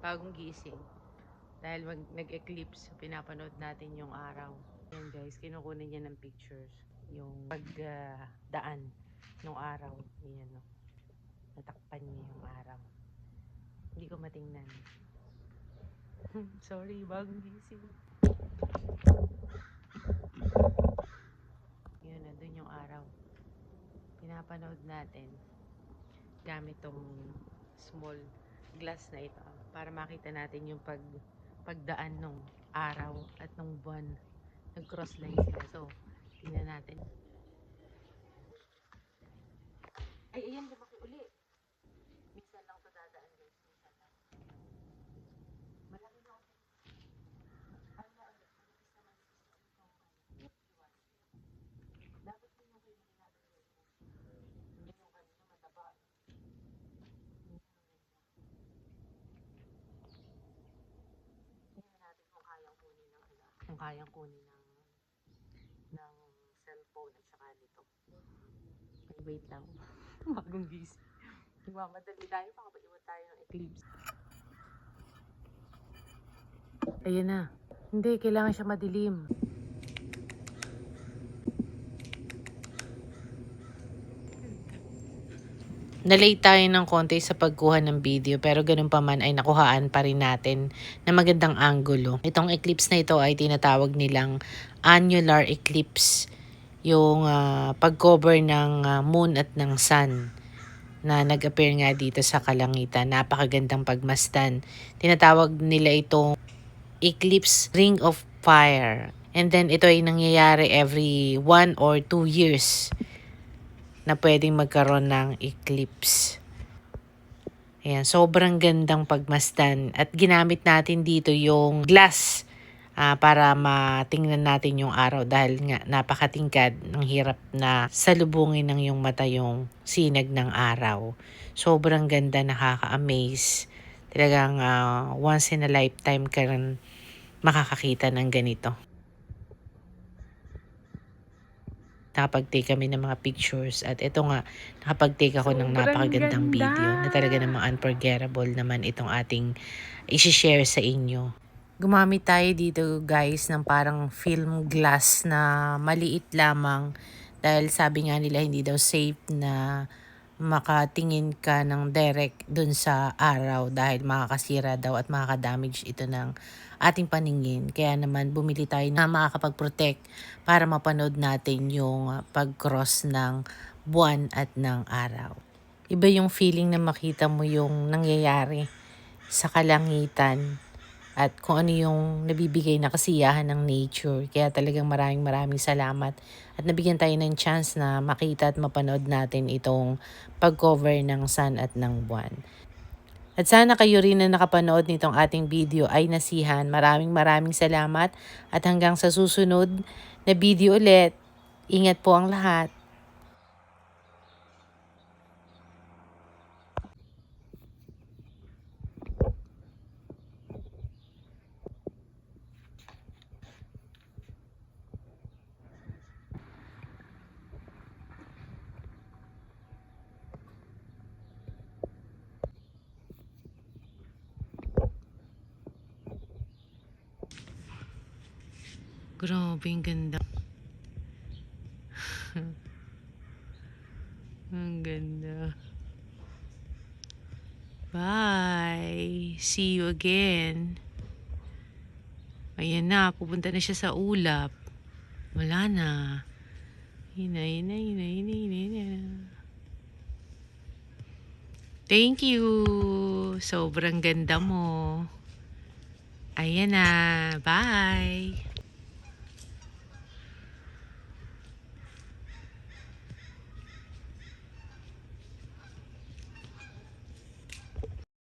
bagong gising. Dahil nag-eclipse, pinapanood natin yung araw. Yan guys, kinukunin niya ng pictures. Yung pagdaan ng araw. Yan, no? Natakpan niya yung araw. Hindi ko matingnan. Sorry, bagong gising. Yun, nandun yung araw. Pinapanood natin gamit tong small glass na ito para makita natin yung pagdaan ng araw at ng buwan. Nag-cross line sila. So, tingnan natin. Ay, ayan, lumaki uli. Minsan lang ito dadaan, guys. Minsan lang. Malaki na ako. Ano na ulit? Dapat din yung kayo natin. Hindi yung kanina mataba. Tingnan natin kung kayang kunin ng kung kayang kunin ng cellphone at saka nito. Ay, wait lang. Bagong gising. Nagmamadali tayo, baka maiwan tayo ng eclipse. Ayan na. Hindi, kailangan siya madilim. Nalate tayo ng konti sa pagkuha ng video pero ganun pa man ay nakuhaan pa rin natin na magandang anggulo. Itong eclipse na ito ay tinatawag nilang annular eclipse. Yung pag-cover ng moon at ng sun na nag-appear nga dito sa kalangitan. Napakagandang pagmasdan. Tinatawag nila itong eclipse ring of fire. And then ito ay nangyayari every 1 or 2 years na pwedeng magkaroon ng eclipse. Ayan, sobrang gandang pagmasdan. At ginamit natin dito yung glass para matingnan natin yung araw dahil nga napakatingkad, ng hirap na salubungin ng yung mata yung sinag ng araw. Sobrang ganda, nakaka-amaze. Talagang once in a lifetime ka rin makakakita ng ganito. Nakapag-take kami ng mga pictures at ito nga, nakapag-take ako ng napakagandang video na talaga namang unforgettable naman itong ating isi-share sa inyo. Gumamit tayo dito guys ng parang film glass na maliit lamang dahil sabi nga nila hindi daw safe na makatingin ka ng direct dun sa araw dahil makakasira daw at makakadamage ito ng ating paningin. Kaya naman bumili tayo na makakapag-protect para mapanood natin yung pag-cross ng buwan at ng araw. Iba yung feeling na makita mo yung nangyayari sa kalangitan at kung ano yung nabibigay na kasiyahan ng nature. Kaya talagang maraming salamat at nabigyan tayo ng chance na makita at mapanood natin itong pag-cover ng sun at ng buwan. At sana kayo rin na nakapanood nitong ating video ay nasihan. Maraming salamat at hanggang sa susunod na video ulit. Ingat po ang lahat. Grabe, ang ganda. Ang ganda. Bye. See you again. Ayan na, pupunta na siya sa ulap. Wala na. Hina. Thank you. Sobrang ganda mo. Ayan na. Bye.